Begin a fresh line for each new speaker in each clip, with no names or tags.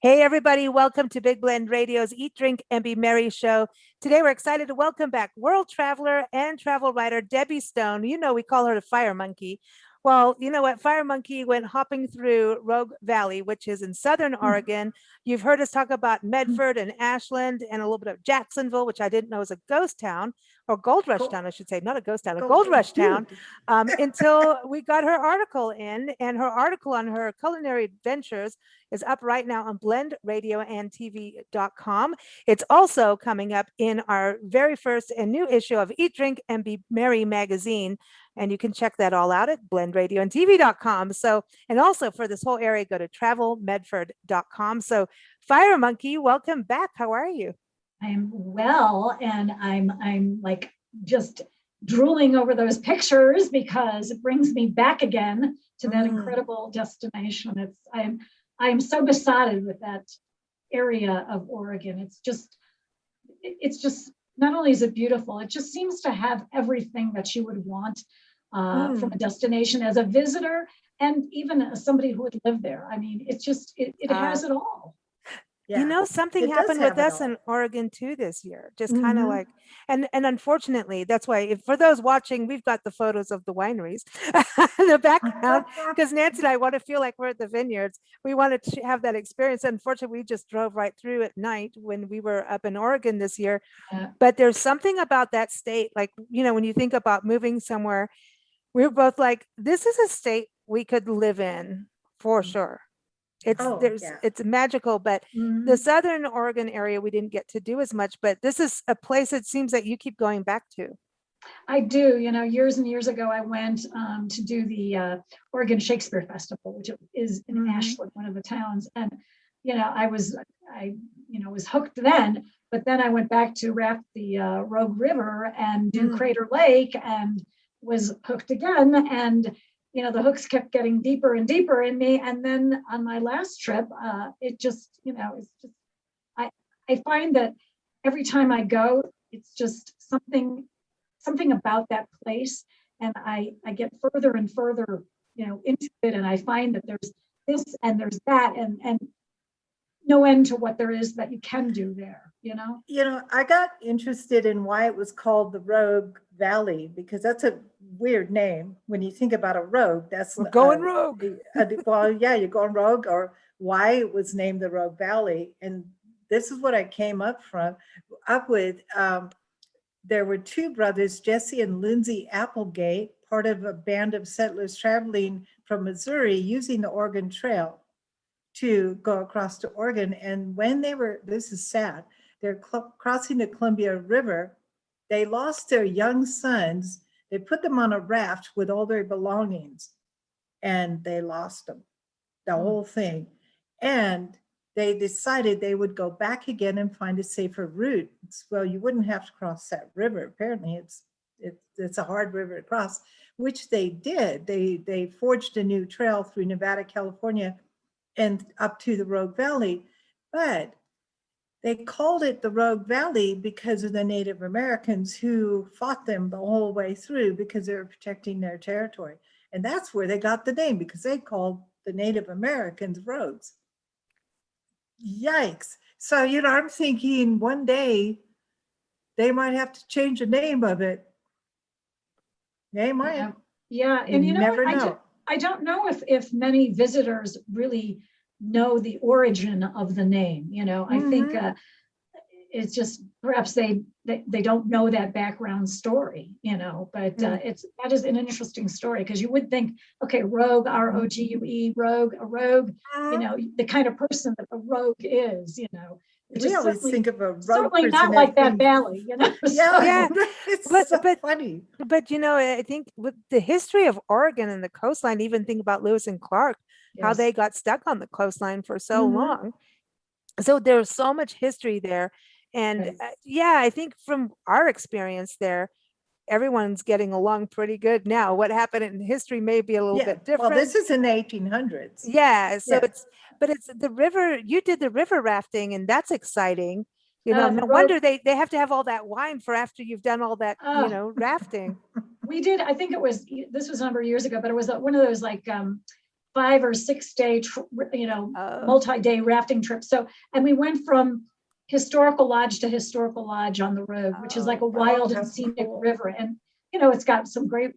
Hey, everybody, welcome to Big Blend Radio's Eat, Drink, and Be Merry show. Today, we're excited to welcome back world traveler and travel writer Debbie Stone. You know, we call her the Fire Monkey. Well, you know what? Fire Monkey went hopping through Rogue Valley, which is in Southern Oregon. You've heard us talk about Medford and Ashland and a little bit of Jacksonville, which I didn't know was a ghost town or gold rush town, I should say, not a ghost town, a gold rush town, until we got her article in. And her article on her culinary adventures is up right now on blendradioandtv.com. It's also coming up in our very first and new issue of Eat, Drink, and Be Merry magazine. And you can check that all out at blendradioandtv.com. So, and also for this whole area, go to Travel-Medford.com. So, Fire Monkey, welcome back. How are you?
I'm well, and I'm like just drooling over those pictures because it brings me back again to that incredible destination. I am so besotted with that area of Oregon. It's just not only is it beautiful, it just seems to have everything that you would want from a destination as a visitor and even as somebody who would live there. I mean, it has it all.
Yeah. You know, something happened with us in Oregon too this year, just kind of like, and unfortunately, that's why for those watching, we've got the photos of the wineries in the background because Nancy and I want to feel like we're at the vineyards. We wanted to have that experience. Unfortunately, we just drove right through at night when we were up in Oregon this year. But there's something about that state, like, you know, when you think about moving somewhere, we were both like, this is a state we could live in for sure. It's magical, but the Southern Oregon area we didn't get to do as much, but this is a place it seems that you keep going back to.
I do. You know, years and years ago, I went to do the Oregon Shakespeare Festival, which is in Ashland, one of the towns. And, you know, I was hooked then, but then I went back to raft the Rogue River and do Crater Lake and was hooked again. And you know, the hooks kept getting deeper and deeper in me. And then on my last trip, it just, you know, it's just, I find that every time I go, it's just something about that place. And I get further and further, you know, into it. And I find that there's this and there's that and no end to what there is that you can do there, you know?
You know, I got interested in why it was called the Rogue Valley, because that's a weird name. When you think about a rogue,
we're going rogue.
Well, yeah, you're going rogue, or why it was named the Rogue Valley. And this is what I came up with. There were two brothers, Jesse and Lindsay Applegate, part of a band of settlers traveling from Missouri using the Oregon Trail to go across to Oregon. And when this is sad, they're crossing the Columbia River, they lost their young sons. They put them on a raft with all their belongings and they lost them, the whole thing. And they decided they would go back again and find a safer route. Well, you wouldn't have to cross that river. Apparently it's a hard river to cross, which they did. They forged a new trail through Nevada, California, and up to the Rogue Valley. But they called it the Rogue Valley because of the Native Americans who fought them the whole way through because they were protecting their territory. And that's where they got the name, because they called the Native Americans rogues. Yikes. So, you know, I'm thinking one day they might have to change the name of it. They might.
Yeah. And you know, I don't know if many visitors really know the origin of the name. You know, I think it's just perhaps they don't know that background story, you know, but that is an interesting story, because you would think, okay, rogue, R-O-G-U-E, rogue, a rogue, you know, the kind of person that a rogue is, you know.
We always think of a rogue
certainly not like that valley, you know.
Yeah, it's so funny.
But you know, I think with the history of Oregon and the coastline, even think about Lewis and Clark, how they got stuck on the coastline for so long. So there's so much history there. And I think from our experience there, everyone's getting along pretty good now. What happened in history may be a little bit different.
Well, this is in the 1800s.
Yeah. So it's the river. You did the river rafting, and that's exciting. You know, no wonder they have to have all that wine for after you've done all that, you know, rafting.
We did. I think this was a number of years ago, but it was one of those like 5 or 6 day, multi-day rafting trip. So, and we went from historical lodge to historical lodge on the road, which is like a wild and scenic river. And, it's got some great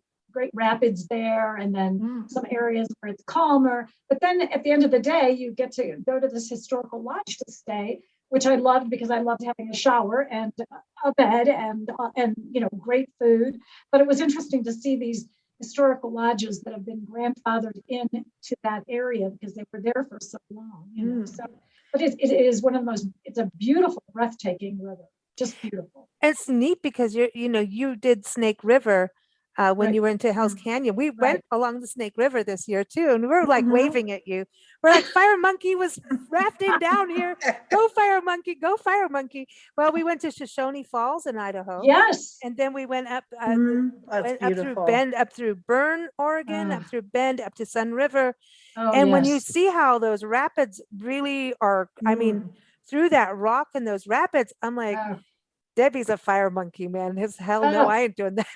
rapids there, and then some areas where it's calmer. But then at the end of the day, you get to go to this historical lodge to stay, which I loved because I loved having a shower and a bed and great food. But it was interesting to see these historical lodges that have been grandfathered into that area because they were there for so long. So, but it is one of the most. It's a beautiful, breathtaking river, just beautiful.
It's neat because you did Snake River when you were into Hell's Canyon. We went along the Snake River this year too, and we were like waving at you. We're like, Fire Monkey was rafting down here. Go Fire Monkey, go Fire Monkey. Well, we went to Shoshone Falls in Idaho.
Yes.
And then we went up, up through Bern, Oregon, up through Bend, up to Sun River. And when you see how those rapids really are, I mean, through that rock and those rapids, I'm like, Debbie's a fire monkey, man. No, I ain't doing that.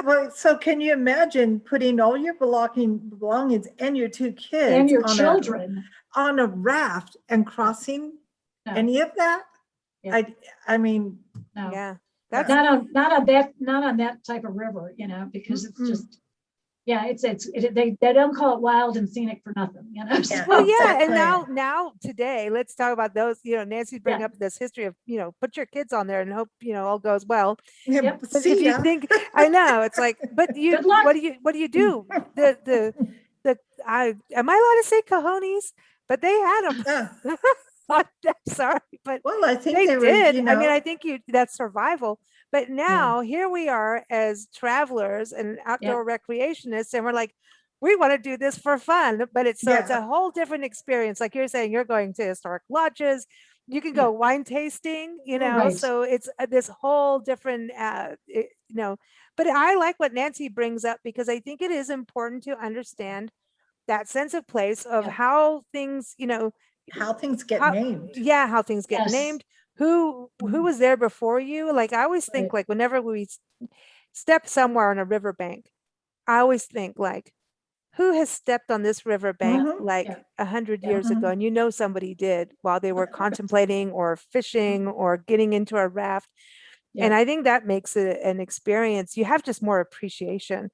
Well, so can you imagine putting all your belongings and your 2 kids
and your children
on a raft and crossing any of that? Yeah. I mean,
no.
Yeah,
that's not on that type of river, because it's just. Yeah, they don't call it wild and scenic for nothing,
Yeah. Well, yeah, and now today, let's talk about those. Nancy bring up this history of put your kids on there and hope all goes well.
Yeah,
but if you think, I know it's like, but what do you do? Am I allowed to say cojones? But they had them. I'm sorry, but
I think
they did.
Were,
I mean, I think that's survival. But now here we are as travelers and outdoor recreationists, and we're like, we want to do this for fun. But it's a whole different experience. Like you're saying, you're going to historic lodges. You can go wine tasting, so it's this whole different, but I like what Nancy brings up because I think it is important to understand that sense of place of how things,
how things get named.
Yeah, how things get named. Who was there before you? Like I always think like whenever we step somewhere on a riverbank, I always think like, who has stepped on this riverbank like 100 years ago? And somebody did while they were contemplating or fishing or getting into a raft. And I think that makes it an experience. You have just more appreciation,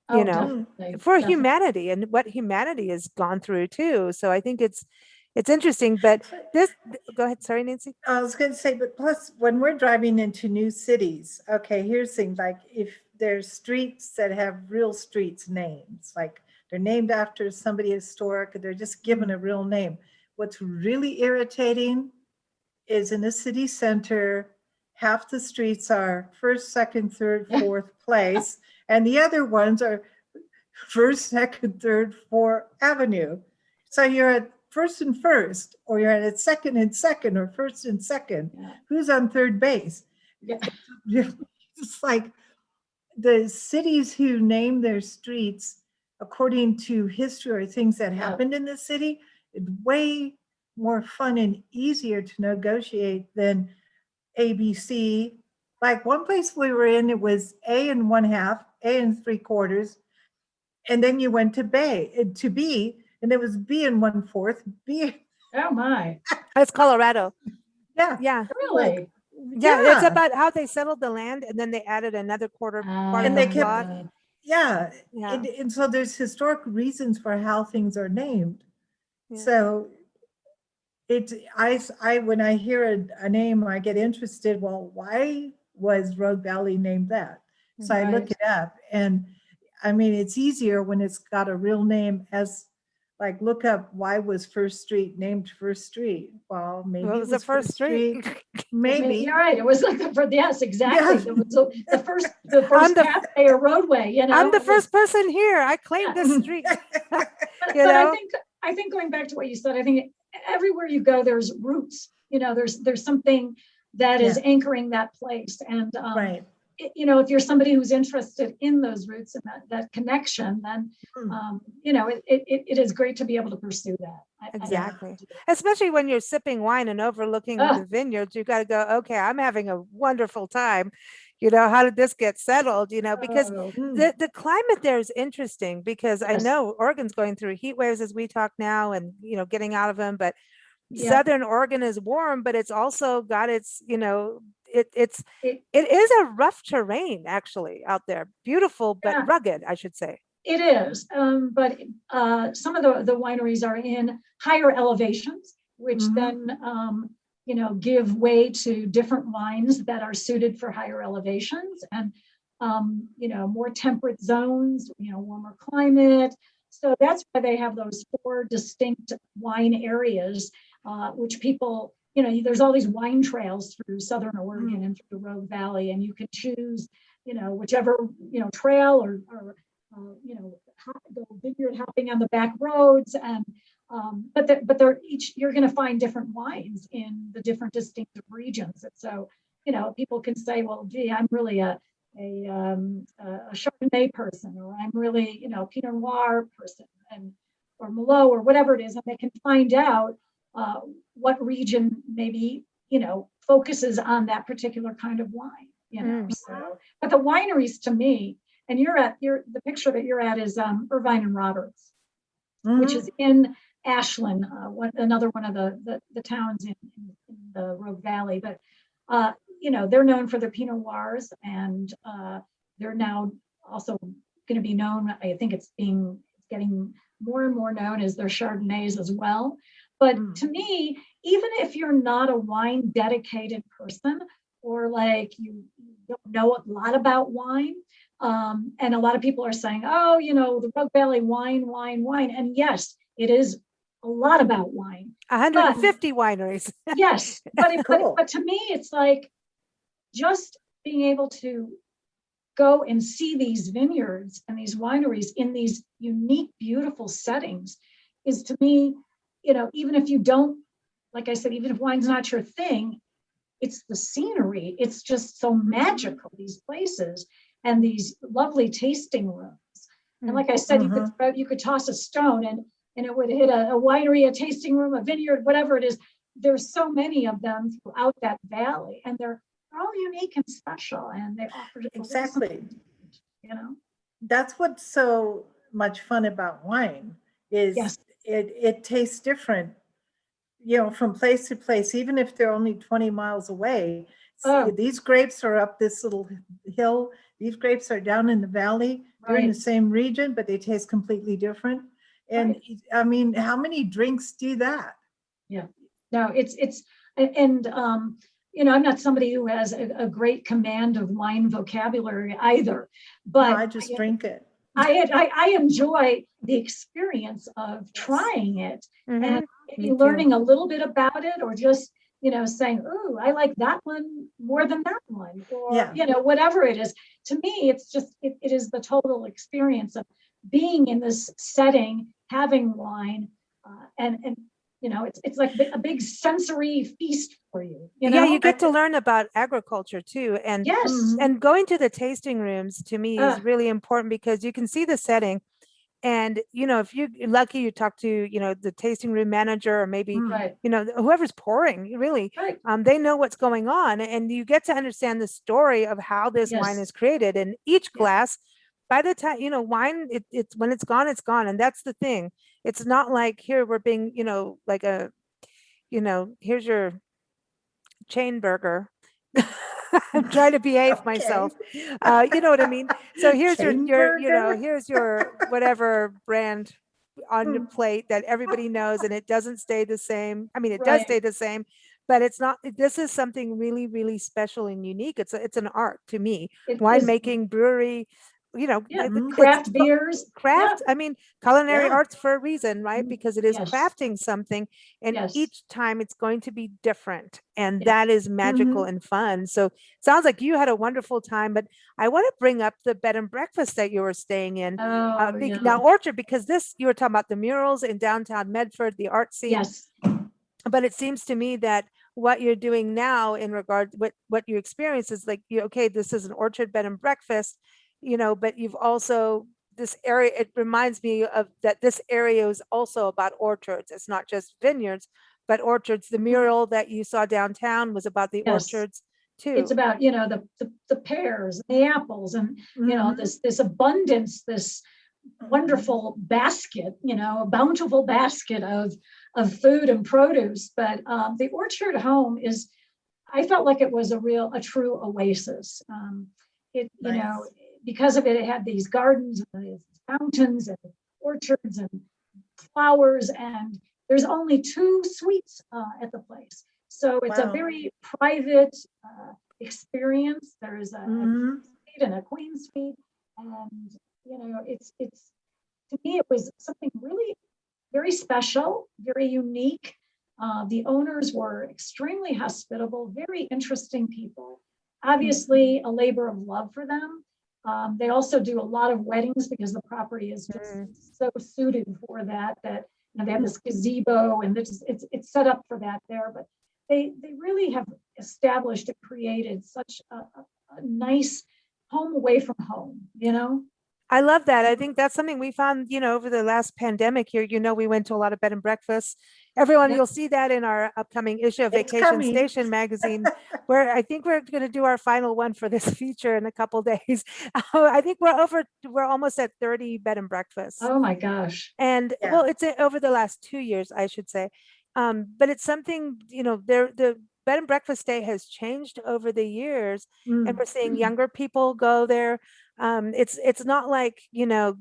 for humanity and what humanity has gone through too. So I think it's interesting, but go ahead. Sorry, Nancy.
I was going to say, but plus when we're driving into new cities, here's things like if there's streets that have real streets names, like they're named after somebody historic, they're just given a real name. What's really irritating is in the city center, half the streets are first, second, third, fourth place, and the other ones are first, second, third, fourth avenue. So you're at first and first, or you're at second and second, or first and second. Who's on third base? It's like the cities who name their streets according to history or things that happened in the city, it's way more fun and easier to negotiate than ABC. Like one place we were in, it was A and 1/2, A and 3/4, and then you went to B, and it was B and 1/4, B.
Oh my!
That's Colorado.
Yeah. Really?
Yeah, it's about how they settled the land, and then they added another part
and
of
they
the plot.
And so there's historic reasons for how things are named. So I when I hear a name, I get interested. Well, why was Rogue Valley named that? So I look it up, and I mean, it's easier when it's got a real name. As like, look up why was First Street named First Street? Well, maybe it was the first street. Maybe
you're right. It was like exactly. It was the first pathway or roadway.
I'm the first person here. I claimed this street.
But I think going back to what you said, I think everywhere you go, there's roots. There's something that is anchoring that place, and if you're somebody who's interested in those roots and that connection, then it is great to be able to pursue that.
Exactly. Especially when you're sipping wine and overlooking the vineyards, you got to go, okay, I'm having a wonderful time. how did this get settled, because
Oh,
the climate there is interesting, because I
yes.
know Oregon's going through heat waves as we talk now, and, getting out of them, but
Yeah.
Southern Oregon is warm, but it's also got its, it's,
It,
it is a rough terrain actually out there. Beautiful, but
Yeah.
rugged, I should say.
it is, but some of the wineries are in higher elevations, which then give way to different wines that are suited for higher elevations, and more temperate zones, warmer climate. So that's why they have those 4 distinct wine areas, which people, there's all these wine trails through Southern Oregon and through the Rogue Valley, and you can choose, whichever, trail or go vineyard hopping on the back roads, and but they're each, you're going to find different wines in the different distinctive regions. And so, people can say, well, gee, I'm really a Chardonnay person, or I'm really, Pinot Noir person, or Merlot, or whatever it is, and they can find out what region maybe, focuses on that particular kind of wine, So, but the wineries, to me, and the picture that you're at is Irvine and Roberts, which is in Ashland, another one of the towns in the Rogue Valley. But they're known for their Pinot Noirs, and they're now also going to be known. I think it's getting more and more known as their Chardonnays as well. But to me, even if you're not a wine dedicated person, or like you don't know a lot about wine, and a lot of people are saying, oh, the Rogue Valley wine. And yes, it is a lot about wine.
150 wineries.
Yes, but to me, it's like just being able to go and see these vineyards and these wineries in these unique, beautiful settings is, to me, even if you don't, like I said, even if wine's not your thing, it's the scenery. It's just so magical, these places and these lovely tasting rooms. And like I said, you could toss a stone and it would hit a winery, a tasting room, a vineyard, whatever it is. There's so many of them throughout that valley, and they're all unique and special, and they offer
exactly. That's what's so much fun about wine is it tastes different, from place to place, even if they're only 20 miles away. These grapes are up this little hill. These grapes are down in the valley. They're in the same region, but they taste completely different. And I mean, how many drinks do that?
Yeah, no, and I'm not somebody who has a great command of wine vocabulary either, but
no, I just drink it.
I enjoy the experience of trying it and maybe learning a little bit about it, or just, saying, oh, I like that one more than that one, or, whatever it is. To me, it's just, it is the total experience of being in this setting, having wine, and it's like a big sensory feast for you.
Yeah, you get to learn about agriculture too, and
yes,
and going to the tasting rooms to me is really important, because you can see the setting, and if you're lucky, you talk to the tasting room manager, or maybe whoever's pouring, really, they know what's going on, and you get to understand the story of how this wine is created. And each glass, by the time wine, it's when it's gone, and that's the thing. It's not like, here we're being like a here's your chain burger. I'm trying to behave myself. You know what I mean? So here's here's your whatever brand on your plate that everybody knows, and it doesn't stay the same. I mean, it does stay the same, but it's not. This is something really, really special and unique. It's an art to me. Winemaking, brewery,
craft beers,
I mean, culinary arts for a reason, right? Because it is crafting something, and each time it's going to be different, and that is magical and fun. So sounds like you had a wonderful time. But I want to bring up the bed and breakfast that you were staying in. Now, Orchard, because you were talking about the murals in downtown Medford, the art scene. But it seems to me that what you're doing now, in regard what you experience, is like, this is an Orchard bed and breakfast, but you've also, this area, it reminds me of that this area is also about orchards. It's not just vineyards, but orchards. The mural that you saw downtown was about the orchards too.
It's about, you know, the pears, the apples, and, you know, this abundance, this wonderful basket, you know, a bountiful basket of food and produce. But the orchard home is, I felt like it was a true oasis. You know, because of it, it had these gardens, and these fountains, and orchards, and flowers, and there's only 2 suites at the place. So it's a very private experience. There's a king suite and a queen suite, and you know, it's to me it was something really very special, very unique. The owners were extremely hospitable, very interesting people. Obviously, a labor of love for them. They also do a lot of weddings because the property is just so suited for that. That, you know, they have this gazebo, and it's set up for that there. But they really have established and created such a nice home away from home, you know.
I love that. I think that's something we found, you know, over the last pandemic here. You know, we went to a lot of bed and breakfasts. Everyone, you'll see that in our upcoming issue of Vacation Station magazine, where I think we're going to do our final one for this feature in a couple of days. I think we're almost at 30 bed and breakfasts.
Oh my gosh.
And well, it's over the last 2 years, I should say. But it's something, you know, the bed and breakfast day has changed over the years, and we're seeing younger people go there. It's not like, you know,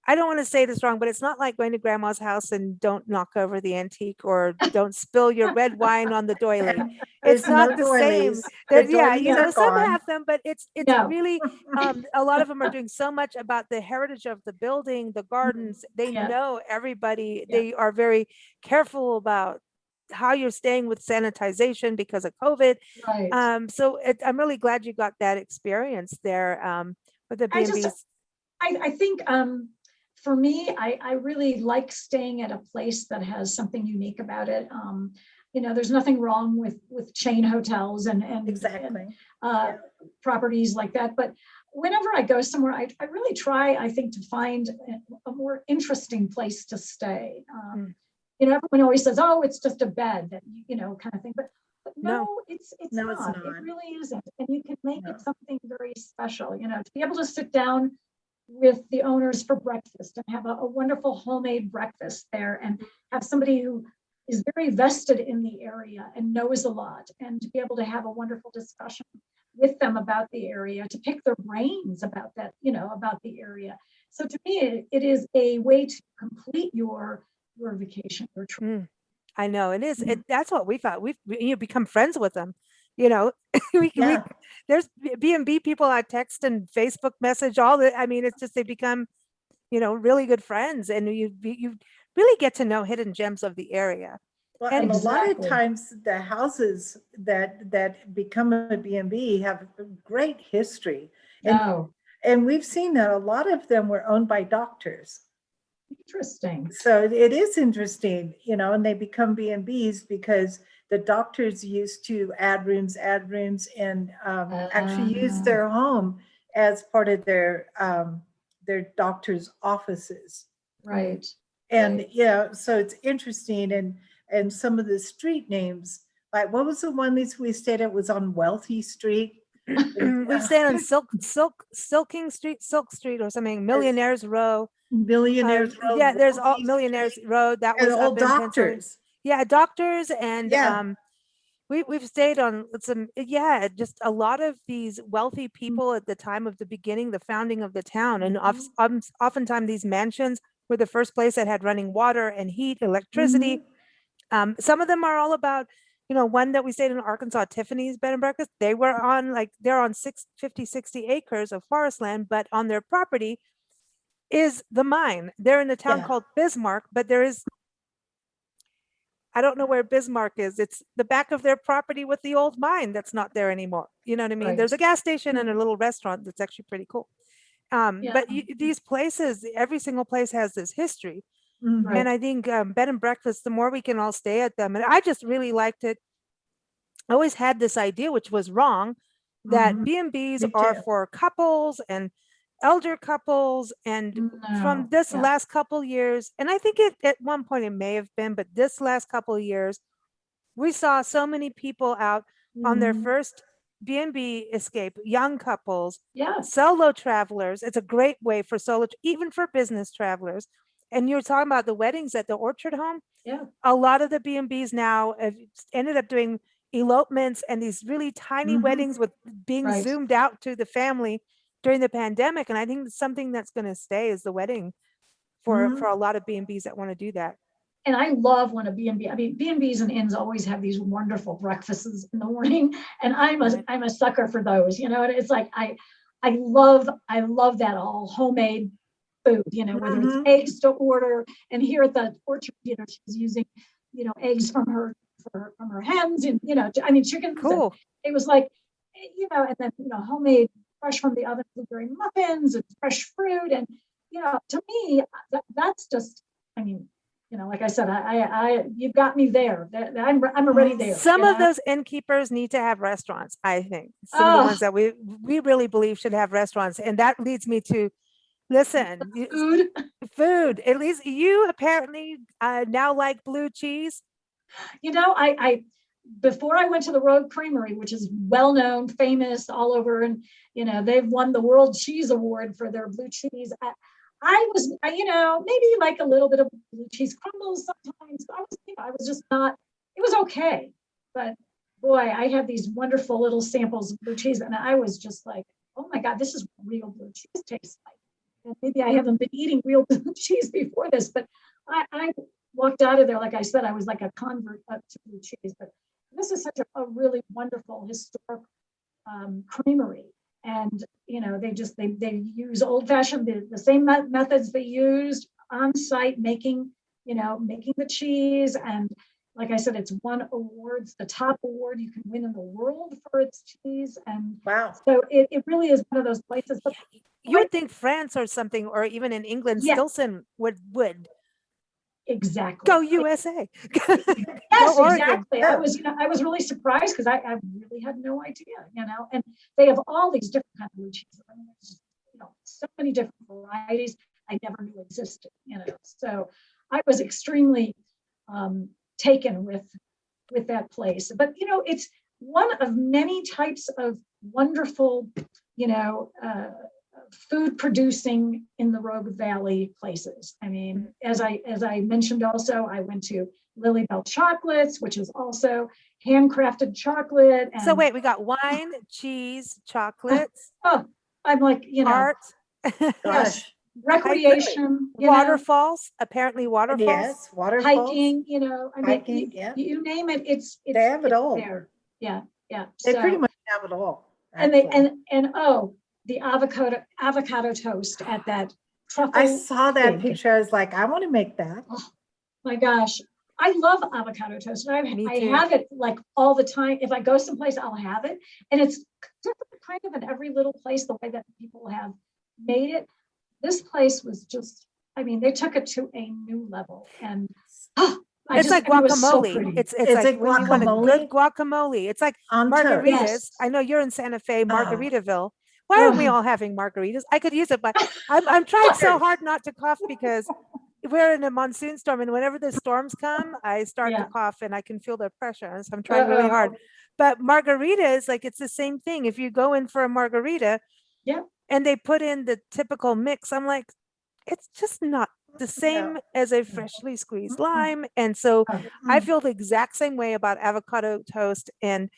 I don't want to say this wrong, but it's not like going to grandma's house and don't knock over the antique or don't spill your red wine on the doily. It's not the same. Yeah, you know, some have them, but it's really, a lot of them are doing so much about the heritage of the building, the gardens. They know everybody. They are very careful about how you're staying with sanitization because of COVID.
Right.
So I'm really glad you got that experience there with the B&Bs.
I think for me, I really like staying at a place that has something unique about it. You know, there's nothing wrong with chain hotels and properties like that. But whenever I go somewhere, I really try, I think, to find a more interesting place to stay. You know, everyone always says, "Oh, it's just a bed," that, you know, kind of thing. But no, it's not. It really isn't. And you can make it something very special. You know, to be able to sit down with the owners for breakfast and have a wonderful homemade breakfast there, and have somebody who is very vested in the area and knows a lot, and to be able to have a wonderful discussion with them about the area, to pick their brains about that, you know, about the area. So to me, it is a way to complete your vacation, your trip.
I know it is. That's what we thought. We've become friends with them. You know, there's B&B people I text and Facebook message all the. I mean, it's just they become, you know, really good friends, and you really get to know hidden gems of the area.
Well, and a lot of times the houses that become a B&B have a great history, and we've seen that a lot of them were owned by doctors.
Interesting.
So it is interesting, you know, and they become B&Bs because the doctors used to add rooms, and actually use their home as part of their doctor's offices.
Right.
And yeah, so it's interesting, and some of the street names, like what was the one that we stayed at, was on Wealthy Street.
We stayed on Silk Street or something, Millionaires Row.
Millionaires Row.
Yeah, there's all Millionaires Road. That was
all doctors.
Yeah, doctors, and we've stayed on some, just a lot of these wealthy people at the time of the beginning, the founding of the town, and oftentimes these mansions were the first place that had running water and heat, electricity. Some of them are all about, you know, one that we stayed in Arkansas, Tiffany's Bed and Breakfast. They're on 60 acres of forest land, but on their property is the mine. They're in a town called Bismarck, but I don't know where Bismarck is. It's the back of their property with the old mine that's not there anymore. You know what I mean? There's a gas station and a little restaurant that's actually pretty cool. But these places, every single place has this history. And I think bed and breakfast, the more we can all stay at them. And I just really liked it. I always had this idea, which was wrong, that B&Bs are for couples and elder couples. And from this last couple years, and I think at one point it may have been, but this last couple of years, we saw so many people out on their
Mhm.
first B&B escape, young couples,
Yeah,
solo travelers. It's a great way for solo, even for business travelers. And you're talking about the weddings at the Orchard Home.
yeah.
A lot of the B&Bs now have ended up doing elopements and these really tiny
Mhm.
weddings with being
Right.
zoomed out to the family during the pandemic. And I think something that's going to stay is the wedding for
Mhm.
a lot of B&Bs that want to do that.
And I love when a B&B, I mean, B&Bs and inns always have these wonderful breakfasts in the morning. And
Right.
I'm a sucker for those, you know, and it's like, I love that all homemade food, you know, whether it's
Mhm.
eggs to order. And here at the Orchard, you know, she's using, you know, eggs from her hens and, you know, I mean, chickens. And
Cool.
it was like, you know, and then, you know, homemade fresh from the oven blueberry muffins and fresh fruit. And, you know, to me, that's just, I mean, you know, like I said, you've got me there. I'm already there.
Some
you
of
know?
those innkeepers need to have restaurants, I think. Some of the ones
Oh,
that we really believe should have restaurants. And that leads me to, listen,
food.
food. At least you apparently now like blue cheese.
You know, before I went to the Rogue Creamery, which is well known, famous all over, and you know they've won the World Cheese Award for their blue cheese. You know, maybe like a little bit of blue cheese crumbles sometimes. I was just not. It was okay, but boy, I had these wonderful little samples of blue cheese, and I was just like, oh my God, this is what real blue cheese tastes like. And maybe I haven't been eating real blue cheese before this, but I walked out of there, like I said, I was like a convert up to blue cheese. But this is such a really wonderful historic creamery. And you know, they use old fashioned the same methods they used on site making the cheese. And like I said, it's won awards, the top award you can win in the world for its cheese. And
Wow.
so it really is one of those places. But
You would think France or something, or even in England,
yeah,
Stilson would
exactly.
go USA.
Yes,
Go Oregon.
exactly.
Yeah.
I was really surprised because I really had no idea, you know, and they have all these different kinds of blue cheese. I mean, there's, you know, so many different varieties I never knew existed, you know. So I was extremely taken with that place. But you know, it's one of many types of wonderful, you know, food producing in the Rogue Valley places. I mean, as I mentioned also, I went to Lily Bell Chocolates, which is also handcrafted chocolate. And
So wait, we got wine, cheese, chocolates,
oh, I'm like, you know,
art,
yes,
Gosh.
recreation, you know,
waterfalls, apparently waterfalls.
Yes. Waterfalls.
hiking, you know, I mean,
Hiking. Yeah.
you name it, it's
They have it all.
there. Yeah, yeah.
They
So,
pretty much have it all.
and they
actually.
and oh, the avocado toast at that truffle.
I saw that
pig.
picture. I was like, I want to make that.
My gosh, I love avocado toast. And
Me
I
too.
have it like all the time. If I go someplace, I'll have it. And it's different kind of in every little place, the way that people have made it. This place was just, I mean, they took it to a new level. And
It's like
it was so
guacamole.
pretty.
It's
Is
like
it
when you want a good
guacamole?
guacamole. It's like
On toast.
margaritas.
Yes.
I know you're in Santa Fe,
Oh.
Margaritaville. Why aren't we
Oh.
all having margaritas? I could use it, but I'm trying so hard not to cough because we're in a monsoon storm, and whenever the storms come, I start to
Yeah.
cough, and I can feel the pressure. And so I'm trying really hard. But margaritas, like it's the same thing. If you go in for a margarita,
Yeah.
and they put in the typical mix, I'm like, it's just not the same as a freshly squeezed lime. And so I feel the exact same way about avocado toast. And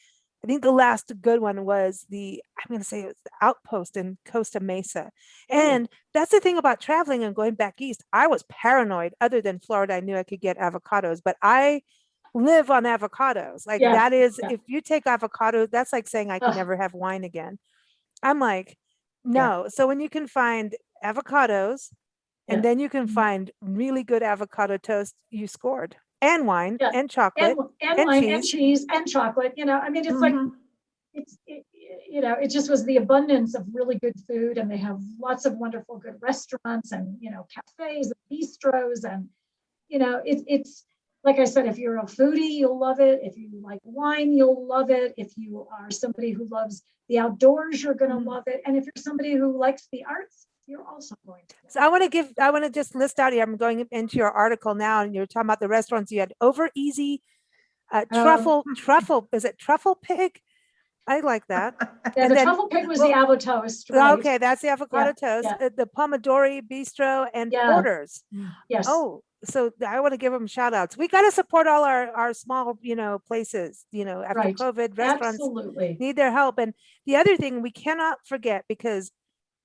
I think the last good one was I'm going to say it was the Outpost in Costa Mesa. And that's the thing about traveling and going back east. I was paranoid. Other than Florida, I knew I could get avocados, but I live on avocados. Like
Yeah,
that is,
yeah.
if you take avocado, that's like saying I can
Ugh.
never have wine again. I'm like, no. So when you can find avocados, and then you can find really good avocado toast, you scored. And wine,
Yeah.
and chocolate,
and wine and cheese and chocolate. You know, I mean, it's like you know, it just was the abundance of really good food, and they have lots of wonderful good restaurants and, you know, cafes and bistros. And you know, it's like I said, if you're a foodie, you'll love it. If you like wine, you'll love it. If you are somebody who loves the outdoors, you're going to love it. And if you're somebody who likes the arts, you're also going to.
So I want to just list out here. I'm going into your article now, and you're talking about the restaurants. You had Over Easy, truffle, is it Truffle Pig? I like that.
Yeah,
And
the
then-
truffle pig was the avocado toast, right?
Okay, that's the avocado toast,
yeah.
the Pomodori Bistro and
Yeah.
Porters.
Yes.
Oh, so I want to give them shout outs. We got to support all our small, places, after
Right.
COVID, restaurants
Absolutely.
need their help. And the other thing we cannot forget, because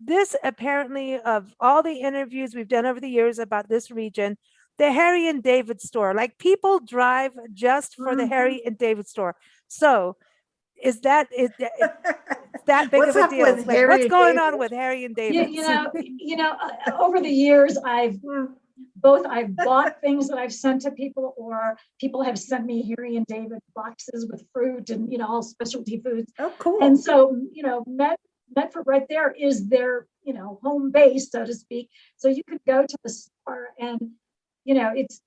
this apparently, of all the interviews we've done over the years about this region, the Harry and David store, like people drive just for the Harry and David store. So is that that big
What's
of a
up
deal?
with
Like,
Harry
what's
and
going
David?
on with Harry and David?
Over the years, I've bought things that I've sent to people, or people have sent me Harry and David boxes with fruit and, all specialty foods.
Oh, cool.
And so, Medford right there is their, home base, so to speak. So you could go to the store and, it's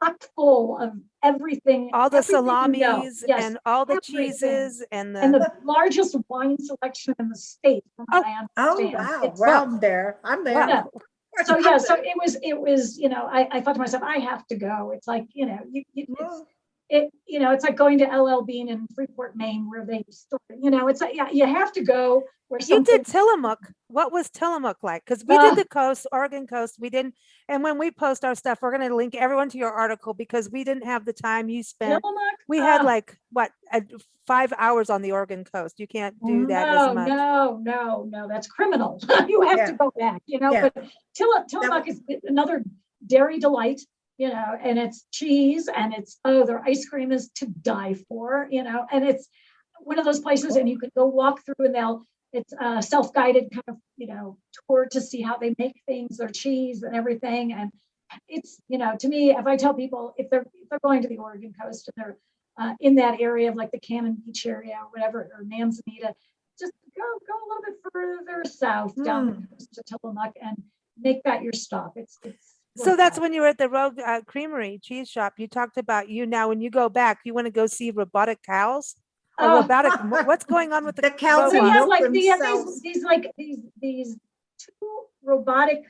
chock full of everything.
All the
everything you know.
salamis
Yes,
and all the
everything.
cheeses and
the largest wine selection in the state, from what I
Oh,
understand.
wow.
It's-
Well, I'm there. I'm there.
Wow.
So it was, I thought to myself, I have to go. It's like, it's like going to LL Bean in Freeport, Maine, where they store, it's like, yeah, you have to go where
You
something.
did Tillamook. What was Tillamook like? Because we did the coast, Oregon coast. We didn't. And when we post our stuff, we're going to link everyone to your article, because we didn't have the time you spent.
Tillamook?
We had 5 hours on the Oregon coast. You can't do that as much.
No, that's criminal. You have to go back,
Yeah.
but Tillamook is another dairy delight, and it's cheese, and it's, their ice cream is to die for, and it's one of those places, and you could go walk through, and it's a self-guided kind of, tour to see how they make things, their cheese and everything. And it's, to me, if I tell people, if they're going to the Oregon coast and they're in that area of like the Cannon Beach area or whatever, or Manzanita, just go a little bit further south down the coast to Tillamook and make that your stop. It's
So that's when you were at the Rogue Creamery cheese shop. You talked about now when you go back, you want to go see robotic cows. Or robotic, what's going on with the
cows?
They
robots?
have like
themselves.
these two robotic,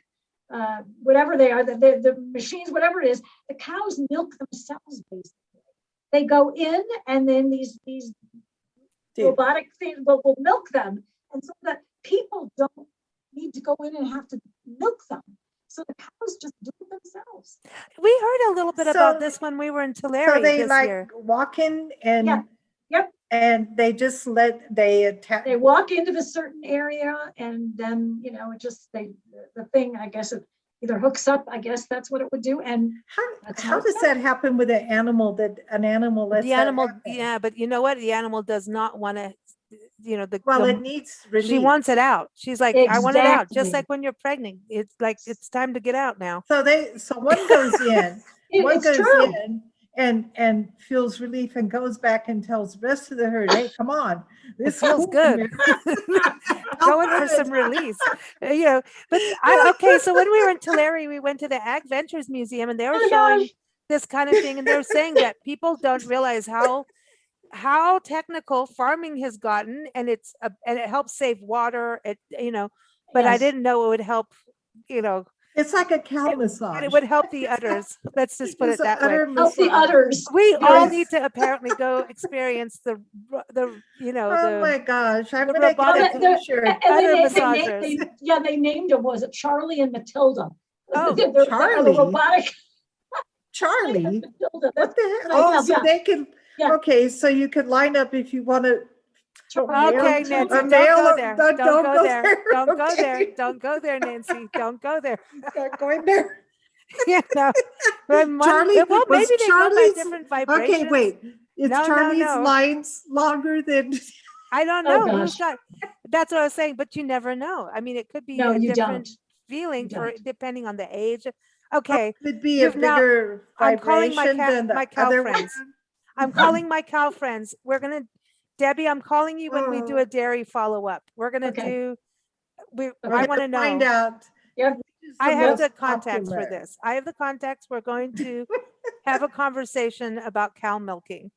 whatever they are, the machines, whatever it is, the cows milk themselves basically. They go in, and then these robotic things will milk them, and so that people don't need to go in and have to milk them. So the cows just do it themselves.
We heard a little bit about this when we were in Tulare
So they
this year.
walk in and
Yep.
and they just they attack.
They walk into the certain area, and then it just the thing, I guess, it either hooks up. I guess that's what it would do. And
how does that happen with an animal? That an animal lets
The animal,
that happen?
yeah, but you know what? The animal does not want to,
It needs relief.
she wants it out. She's like, I want it out. Just
Exactly.
like when you're pregnant, it's like, it's time to get out now.
So one goes in, one
it's
goes
true.
in and feels relief and goes back and tells the rest of the herd, hey, come on.
This feels good. Going for some release, but okay. So when we were in Tulare, we went to the Ag Ventures Museum, and they were showing this kind of thing. And they were saying that people don't realize how technical farming has gotten, and and it helps save water. But I didn't know it would help,
It's like a cow massage.
it would help the udders. Let's just put it that way.
Help the udders.
We all
Yes.
need to apparently go experience the
Oh my gosh, I'm
the
gonna
robotic-
get a t-shirt.
Udder massagers.
They named them, was it Charlie and Matilda?
Oh,
the
Charlie?
robotic
Charlie?
Matilda.
What the heck?
Yeah,
Oh, so
yeah.
they can,
Yeah.
okay, so you could line up if you want to.
Okay, Nancy, don't go there. Don't go there. Don't go there.
Okay.
Don't go there, Nancy. Don't go there.
Not going there.
Charlie, well,
was
maybe they go by
Charlie's-
different vibrations.
Okay, wait. Is
No, no,
Charlie's
no.
lines longer than?
I don't
Oh,
know. Who's
gosh.
got? That's what I was saying. But you never know. I mean, it could be
No,
a
you
different
don't.
feeling
You
for
don't.
depending on the age. Okay,
Could be
You've
a
now-
bigger
I'm calling my
vibration
cat-
than the
my cow
other
friends.
one.
I'm calling my cow friends. Debbie, I'm calling you when we do a dairy follow up. We're gonna
Okay.
do.
We're
I
gonna
want to
find
know.
out.
Yep.
which is
I have
most
the contacts for
popular.
this. I have the contacts. We're going to have a conversation about cow milking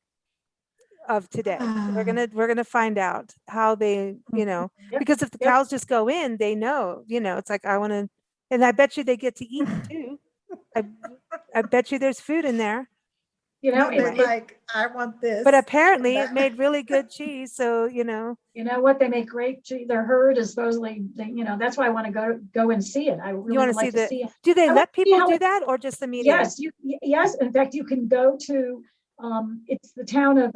of today. We're gonna find out how they,
Yep,
because if the
yep.
cows just go in, they know, it's like I want to, and I bet you they get to eat too. I bet you there's food in there.
You know,
They're like, I want this.
But apparently it made really good cheese. So, you know
what, they make great cheese. Their herd is supposedly, that's why I want to go and see it. I really
you want
would
to
like
see
to see it.
do they
I
let
want to see
people
how
do that or just the media?
Yes. In fact, you can go to, it's the town of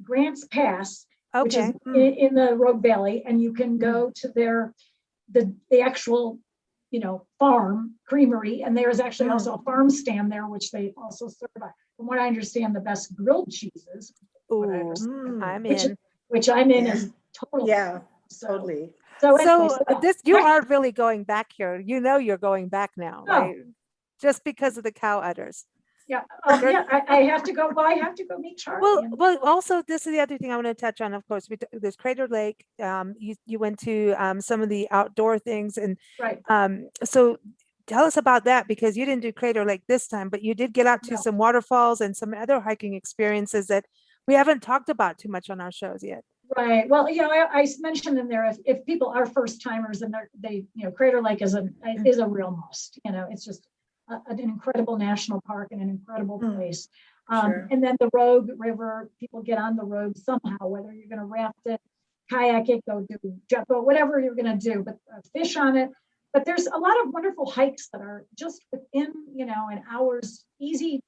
Grants Pass, which is
Okay.
in the Rogue Valley, and you can go to the actual, farm creamery, and there's actually also a farm stand there, which they also serve, from what I understand, the best grilled cheeses.
Ooh, I'm in.
Which I'm in is totally.
Yeah,
So,
totally.
So, anyway,
So this, you are really going back here. You know you're going back now, right? Just because of the cow udders.
Yeah. I have to go. Well, I have to go meet Charlie.
Well, also this is the other thing I want to touch on. Of course, there's Crater Lake. You went to some of the outdoor things, and
Right.
So tell us about that, because you didn't do Crater Lake this time, but you did get out to some waterfalls and some other hiking experiences that we haven't talked about too much on our shows yet.
Right. Well, I mentioned in there, if people are first timers, and Crater Lake is a real must. It's just an incredible national park and an incredible place.
Sure.
And then the Rogue River, people get on the road somehow, whether you're going to raft it, kayak it, go do jet boat, whatever you're going to do, but fish on it. But there's a lot of wonderful hikes that are just within, an hour's easy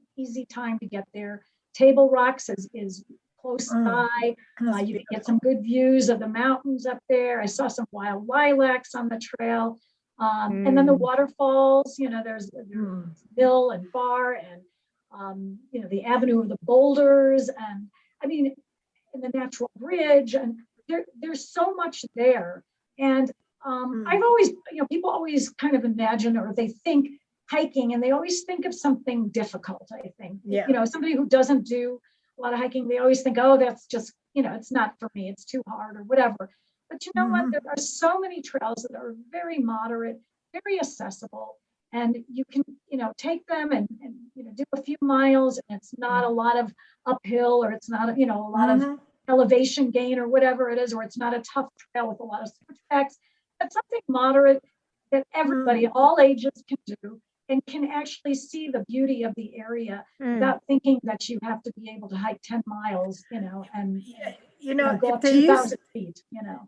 time to get there. Table Rocks is close by. You can get some good views of the mountains up there. I saw some wild lilacs on the trail. And then the waterfalls, there's Mill and Bar, and, the Avenue of the Boulders, and and the Natural Bridge, and there's so much there. And I've always, people always kind of imagine, or they think hiking, and they always think of something difficult, I think. Somebody who doesn't do a lot of hiking, they always think, oh, that's just, it's not for me, it's too hard or whatever. But you know what? There are so many trails that are very moderate, very accessible, and you can, take them and do a few miles, and it's not a lot of uphill, or it's not, a lot of elevation gain or whatever it is, or it's not a tough trail with a lot of switchbacks, but something moderate that everybody, all ages, can do, and can actually see the beauty of the area without thinking that you have to be able to hike 10 miles, and go up 2,000 feet,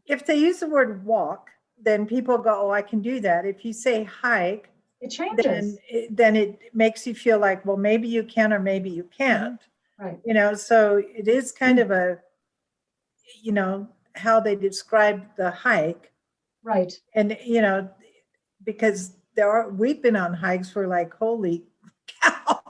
If they use the word walk, then people go, oh, I can do that. If you say hike,
it changes.
Then it makes you feel like, well, maybe you can, or maybe you can't.
Right.
So it is kind of a, how they describe the hike.
Right.
And, because we've been on hikes where like, holy cow.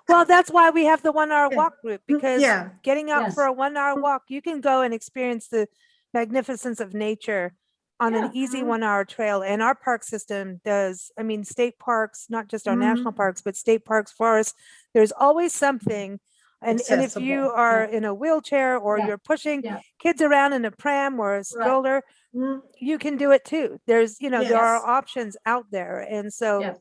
Well, that's why we have the 1 hour walk group, because getting out for a 1 hour walk, you can go and experience the magnificence of nature on an easy 1 hour trail. And our park system does, state parks, not just our national parks, but state parks, forests, there's always something. And if you are in a wheelchair, or you're pushing kids around in a pram or a stroller, you can do it too. There's, there are options out there. And so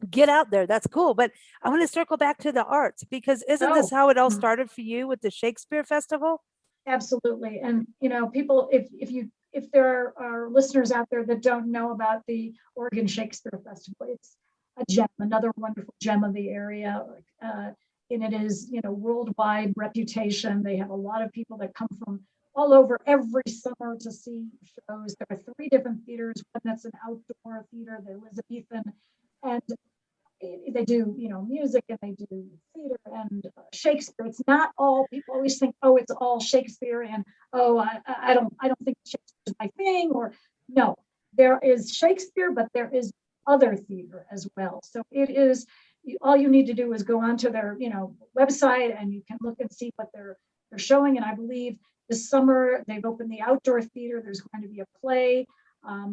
get out there. That's cool. But I want to circle back to the arts, because isn't this how it all started for you with the Shakespeare Festival?
Absolutely. And, people, if there are listeners out there that don't know about the Oregon Shakespeare Festival, it's a gem, another wonderful gem of the area. And it is, worldwide reputation. They have a lot of people that come from all over every summer to see shows. There are 3 different theaters. One that's an outdoor theater, the Elizabethan, and they do, music, and they do theater and Shakespeare. It's not all, people always think, oh, it's all Shakespeare, and I don't think Shakespeare is my thing, or no, there is Shakespeare, but there is other theater as well. So it is, all you need to do is go onto their, website, and you can look and see what they're showing. And I believe this summer they've opened the outdoor theater. There's going to be a play.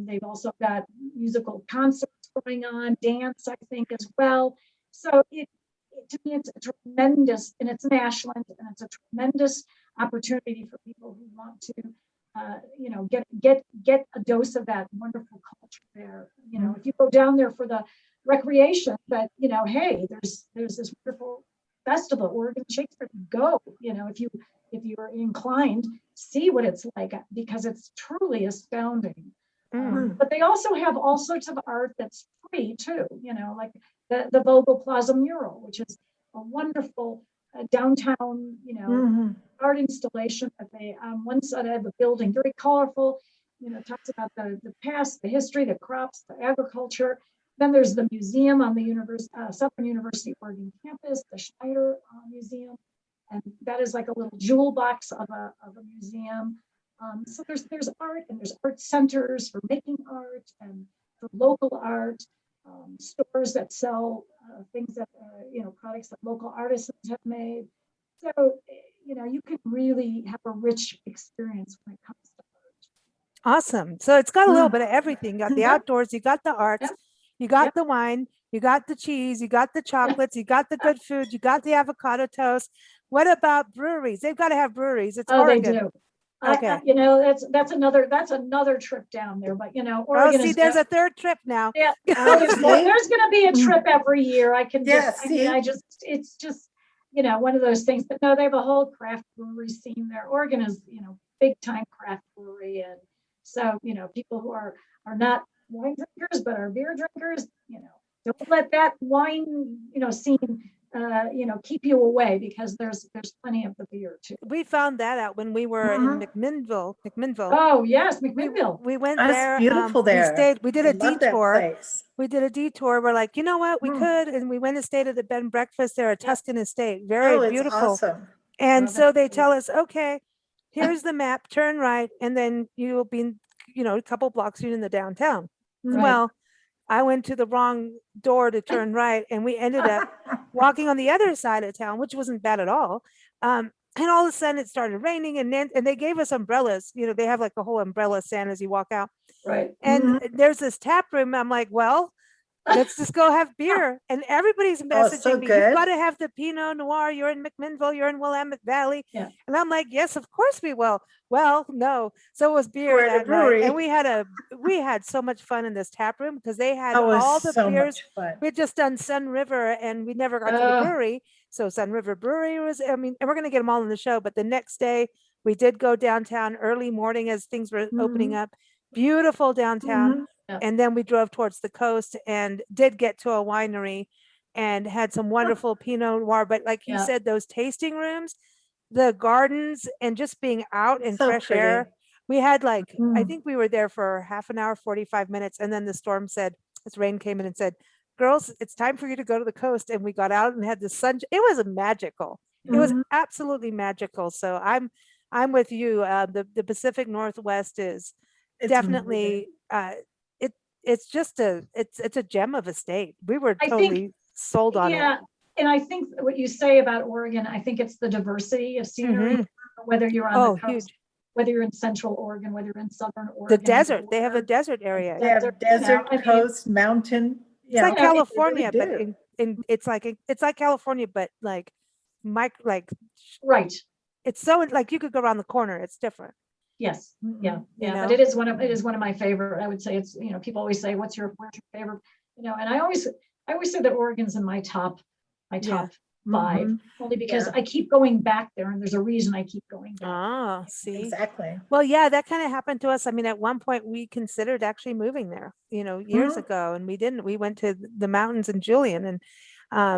They've also got musical concerts going on, dance, I think, as well. So to me, it's a tremendous, and it's in Ashland, and it's a tremendous opportunity for people who want to, get a dose of that wonderful culture there. If you go down there for the recreation, but hey, there's this wonderful festival, Oregon Shakespeare. Go, if you are inclined, see what it's like, because it's truly astounding. But they also have all sorts of art that's free too, like the Vogel Plaza mural, which is a wonderful a downtown, art installation that they, on one side of the building, very colorful, talks about the past, the history, the crops, the agriculture. Then there's the museum on the Southern University Oregon campus, the Schneider Museum. And that is like a little jewel box of a museum. So there's art, and there's art centers for making art and for local art, stores that sell things that, products that local artisans have made. So, you can really have a rich experience when it comes to art.
Awesome. So it's got a little bit of everything. You got the outdoors, you got the arts, you got the wine, you got the cheese, you got the chocolates, you got the good food, you got the avocado toast. What about breweries? They've got to have breweries. It's Oregon.
They do.
Okay.
That's another trip down there, but Oregon
see, there's a third trip now.
Yeah. There's going to be a trip every year. It's just, one of those things, but no, they have a whole craft brewery scene there. Oregon is, big time craft brewery. And so, people who are not wine drinkers, but are beer drinkers, don't let that wine, scene, keep you away, because there's plenty of the beer too.
We found that out when we were in McMinnville.
Oh yes, McMinnville.
We went
That's
there.
beautiful there.
We did a detour. We did a detour. We're like, you know what, we could, and we went and stayed at the bed and breakfast there at Tuscan Estate. Very beautiful.
Awesome.
And so they tell us, okay, here's the map, turn right, and then you'll be, a couple blocks in the downtown.
Right.
Well, I went to the wrong door to turn right, and we ended up walking on the other side of town, which wasn't bad at all. And all of a sudden it started raining, and they gave us umbrellas. They have like a whole umbrella stand as you walk out.
Right.
And there's this tap room. I'm like, well, let's just go have beer. And everybody's messaging me, you've got to have the Pinot Noir. You're in McMinnville, you're in Willamette Valley.
Yeah.
And I'm like, yes, of course we will. Well, no. So it was beer that night. And we had so much fun in this tap room, because they had all the beers. We had just done Sun River, and we never got to the brewery. So Sun River Brewery was, and we're going to get them all in the show. But the next day we did go downtown early morning as things were opening up. Beautiful downtown. And then we drove towards the coast and did get to a winery and had some wonderful Pinot Noir. But like you said, those tasting rooms, the gardens, and just being out in fresh air. We had I think we were there for half an hour, 45 minutes. And then the storm said, this rain came in and said, girls, it's time for you to go to the coast. And we got out and had the sun. It was magical. It was absolutely magical. So I'm with you. The Pacific Northwest is definitely, it's just it's a gem of a state. We were totally sold on it.
Yeah. And I think what you say about Oregon, I think it's the diversity of scenery, whether you're on the coast, whether you're in Central Oregon, whether you're in Southern Oregon.
The desert, they have a desert area.
They have desert, coast, mountain.
It's like California, but it's like California, but like
right.
It's so like you could go around the corner. It's different.
Yes. Yeah. But it is one of my favorite. I would say it's, people always say, where's your favorite? And I always say that Oregon's in my top 5, only because I keep going back there, and there's a reason I keep going back.
See.
Exactly.
Well, yeah, that kind of happened to us. at one point we considered actually moving there, years ago, and we didn't. We went to the mountains in Julian and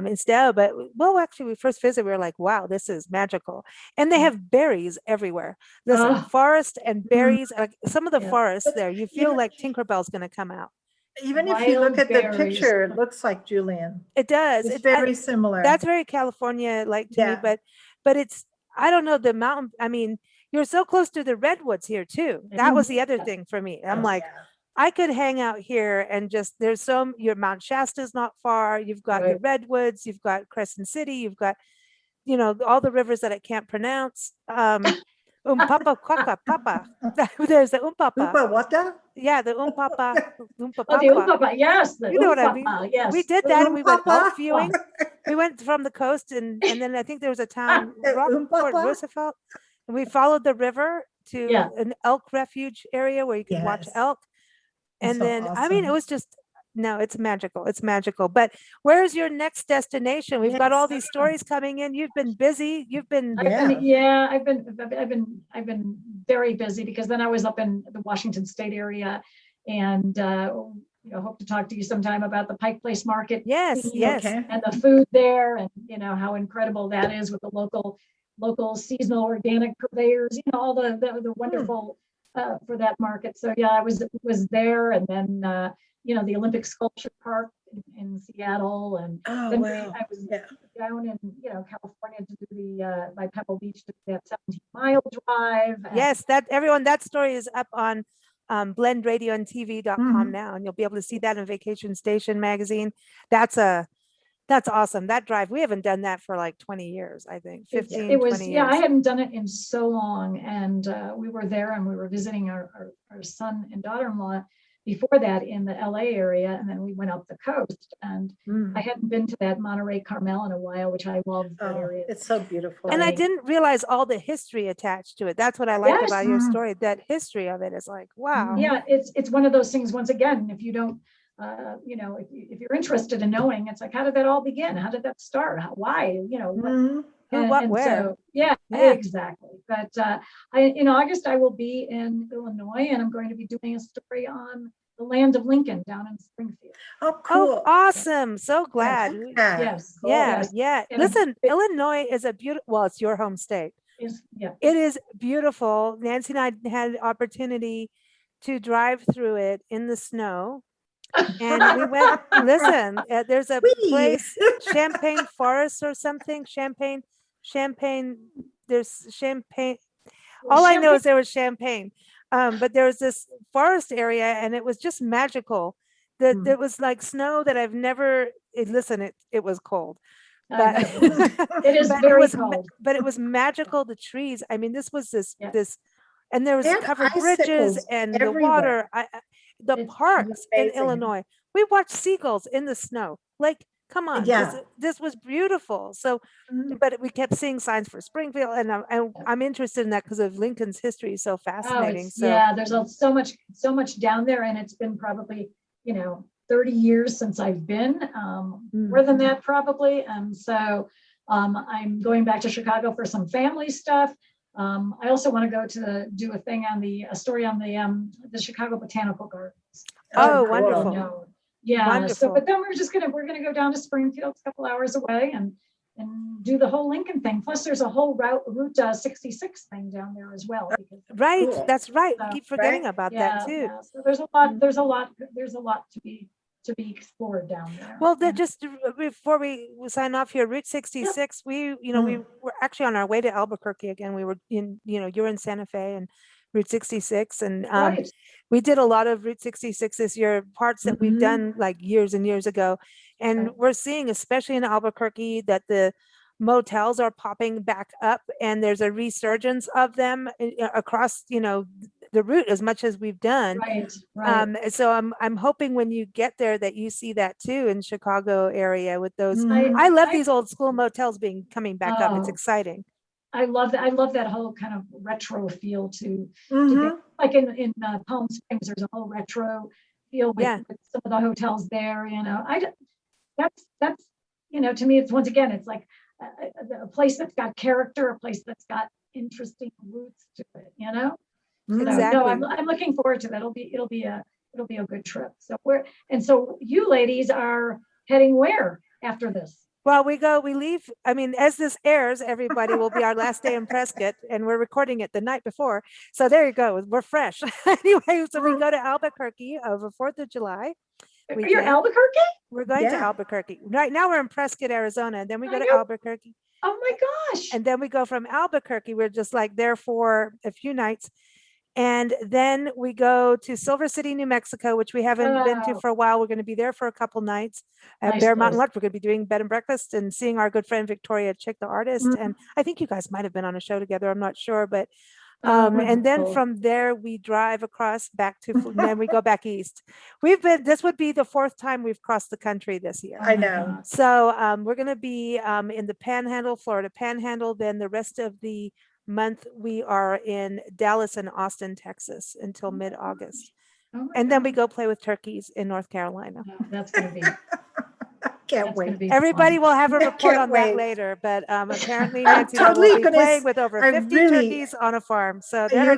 instead, but actually we first visited, we were like, wow, this is magical. And they have berries everywhere. Listen, forest and berries, like some of the forests there, you feel like Tinkerbell's going to come out.
Even if you look at the picture, it looks like Julian.
It does.
It's very similar.
That's very California like to me, but it's, I don't know, the mountain. You're so close to the redwoods here too. That was the other thing for me. I'm like, I could hang out here and just, your Mount Shasta's not far. You've got the redwoods, you've got Crescent City, you've got, all the rivers that I can't pronounce. Umpapa, quaka, papa. There's the umpapa.
Umpapa?
Yeah, the umpapa. Umpapa.
Oh, the umpapa, yes.
You know what I mean?
Yes.
We did that, and we went elk viewing. We went from the coast, and then I think there was a town, Rockport, Roosevelt, and we followed the river to an elk refuge area where you can watch elk. And then, awesome. It was just, no, it's magical. It's magical. But where's your next destination? We've got all these stories coming in. You've been busy. I've been very busy, because then I was up in the Washington State area, and
hope to talk to you sometime about the Pike Place Market.
Yes, yes.
Okay.
And the food there, and how incredible that is with the local seasonal organic purveyors, all the wonderful for that market. So yeah, I was there, and then the Olympic Sculpture Park in Seattle, and
Oh,
then
wow.
I was
Yeah.
down in California to do the by Pebble Beach to do that 17-mile drive.
Yes, that story is up on blendradioandtv.com now, and you'll be able to see that in Vacation Station magazine. That's awesome. That drive, we haven't done that for like 20 years, I think, 15,
it was
20
yeah,
years.
I hadn't done it in so long, and we were there, and we were visiting our son and daughter-in-law before that in the LA area, and then we went up the coast, and I hadn't been to that Monterey Carmel in a while, which I love that area.
It's so beautiful.
And I didn't realize all the history attached to it. That's what I like about your story. That history of it is like, wow.
Yeah, it's one of those things, once again, if you don't if you're interested in knowing, it's like, how did that all begin? How did that start? Why?
Who, what, where?
So, yeah, exactly. But in August, I will be in Illinois, and I'm going to be doing a story on the land of Lincoln down in Springfield.
Oh, cool.
Oh, awesome. So glad.
Yes.
Cool.
Yeah,
Yes.
yeah.
And
Listen, Illinois is a beautiful, well, it's your home state. It is beautiful. Nancy and I had the opportunity to drive through it in the snow. And we went, listen, there's a place, Champagne Forest or something, Champagne, there's Champagne. All I know is there was champagne, but there was this forest area, and it was just magical. There was like snow that I've never, listen, it was cold. But
it is very cold.
But it was magical, the trees. I mean, this was this, and there was covered bridges and the water. The parks in Illinois, we watched seagulls in the snow. Like, come on, this was beautiful. So, but we kept seeing signs for Springfield, and I'm interested in that because of Lincoln's history is so fascinating.
There's so much down there, and it's been probably 30 years since I've been, more than that probably, and so I'm going back to Chicago for some family stuff. I also want to go to do a story on the Chicago Botanical Gardens.
Oh, wonderful.
Yeah.
Wonderful.
So, but then we're gonna go down to Springfield, a couple hours away, and do the whole Lincoln thing. Plus, there's a whole Route 66 thing down there as well.
Right. That's right. I keep forgetting about that too.
Yeah. So there's a lot to be explored down there.
Well, just before we sign off here, Route 66, we were actually on our way to Albuquerque again. We were you're in Santa Fe and Route 66, and we did a lot of Route 66 this year, parts that we've done like years and years ago. And we're seeing, especially in Albuquerque, that the motels are popping back up, and there's a resurgence of them across, the route as much as we've done.
Right.
So I'm hoping when you get there that you see that too in Chicago area with those. I love these old school motels coming back up. It's exciting.
I love that. I love that whole kind of retro feel to like in Palm Springs. There's a whole retro feel with some of the hotels there. That's to me, it's once again, it's like a place that's got character, a place that's got interesting roots to it.
Exactly.
No, I'm looking forward to that. It'll be a good trip. So you ladies are heading where after this?
Well, we leave. I mean, as this airs, everybody will be our last day in Prescott, and we're recording it the night before. So there you go. We're fresh. Anyway, so we go to Albuquerque over 4th of July.
You're Albuquerque?
We're going to Albuquerque. Right now we're in Prescott, Arizona, and then we go to Albuquerque.
Oh my gosh.
And then we go from Albuquerque. We're just like there for a few nights. And then we go to Silver City, New Mexico, which we haven't been to for a while. We're going to be there for a couple nights at Bear Mountain Lodge. We're going to be doing bed and breakfast and seeing our good friend Victoria Chick, the artist. And I think you guys might have been on a show together. I'm not sure, but and then from there we drive across back to, and then we go back east. This would be the 4th time we've crossed the country this year.
I know.
So we're going to be in the Panhandle, Florida Panhandle. Then the rest of the month we are in Dallas and Austin, Texas until mid-August. And then we go play with turkeys in North Carolina.
That's going to be
Can't wait.
Everybody will have a report on that later, but apparently Nancy will be playing with over 50 turkeys on a farm. So
you're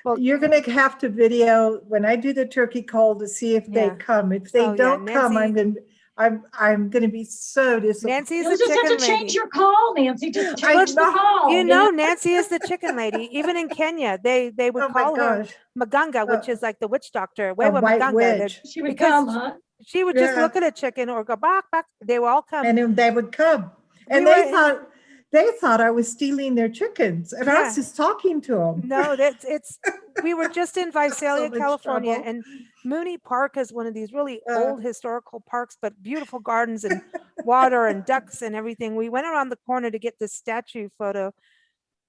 Well,
you're going to have to video when I do the turkey call to see if they
Yeah.
come. If they
Oh, yeah,
don't come,
Nancy-
I'm going to be so disappointed.
Nancy's
You'll
the
just have to
chicken
change
lady.
your call, Nancy. Just
I
change the
know.
call.
You know, Nancy is the chicken lady. Even in Kenya, they would
Oh my
call her
gosh.
Maganga, which is like the witch doctor.
A
Wewa
white
Maganga.
witch.
She would
because
come, huh?
She would just
Yeah.
look at a chicken or go bak bak. They would all come.
And then they would come. And
We
they
were-
thought I was stealing their chickens. And I
Yeah.
was just talking to them.
No, it's we were just in Visalia,
much
California,
trouble.
and Mooney Park is one of these really
Uh.
old historical parks, but beautiful gardens and water and ducks and everything. We went around the corner to get this statue photo.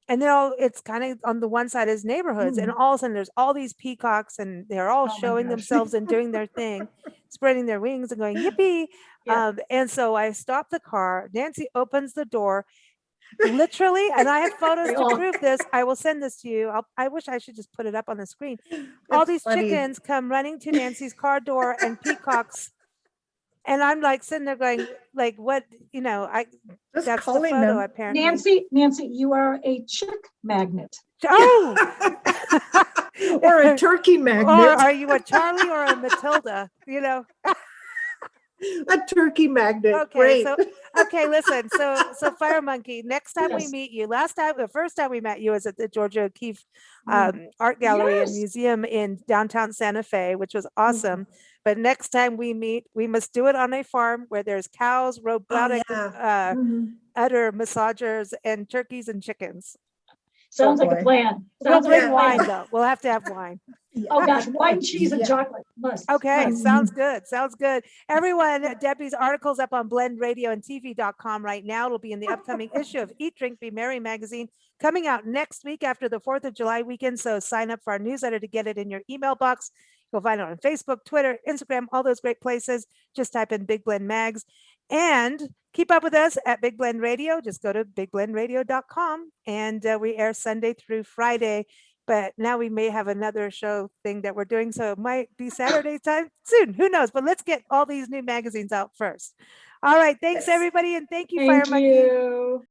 And then it's kind of on the one side is neighborhoods, and all of a sudden there's all these peacocks, and they're all
Oh my
showing
gosh.
themselves and doing their thing, spreading their wings and going yippee.
Yeah.
And so I stopped the car. Nancy opens the door, literally, and I have photos
They
to
all-
prove this. I will send this to you. I wish I should just put it up on the screen. All
It's
these
funny.
chickens come running to Nancy's car door, and peacocks. And I'm like sitting there going, like, what,
Just
that's the
calling
photo
them.
apparently.
Nancy, you are a chick magnet.
Oh,
Or a turkey
or
magnet.
are you a Charlie or a Matilda?
A turkey magnet.
Okay,
Great.
so okay, listen. So Fire Monkey, next time we
Yes.
meet you, the first time we met you was at the Georgia O'Keeffe Art Gallery and
Yes.
Museum in downtown Santa Fe, which was awesome. But next time we meet, we must do it on a farm where there's cows, robotic
yeah.
udder massagers, and turkeys and chickens.
Sounds
Oh,
like a
boy.
plan.
We'll
Sounds like
bring
a
wine
plan.
though. We'll have to have wine.
Oh gosh, wine, cheese, and
Yeah.
chocolate. Must.
Okay,
must.
sounds good. Sounds good. Everyone, Debbie's article's up on blendradioandtv.com right now. It'll be in the upcoming issue of Eat, Drink, Be Merry magazine coming out next week after the 4th of July weekend. So sign up for our newsletter to get it in your email box. You'll find it on Facebook, Twitter, Instagram, all those great places. Just type in Big Blend Mags. And keep up with us at Big Blend Radio. Just go to bigblendradio.com. And we air Sunday through Friday. But now we may have another show thing that we're doing. So it might be Saturday time soon. Who knows? But let's get all these new magazines out first. All right. Thanks,
Yes.
everybody. And thank you, Fire
Thank
Monkey.
you.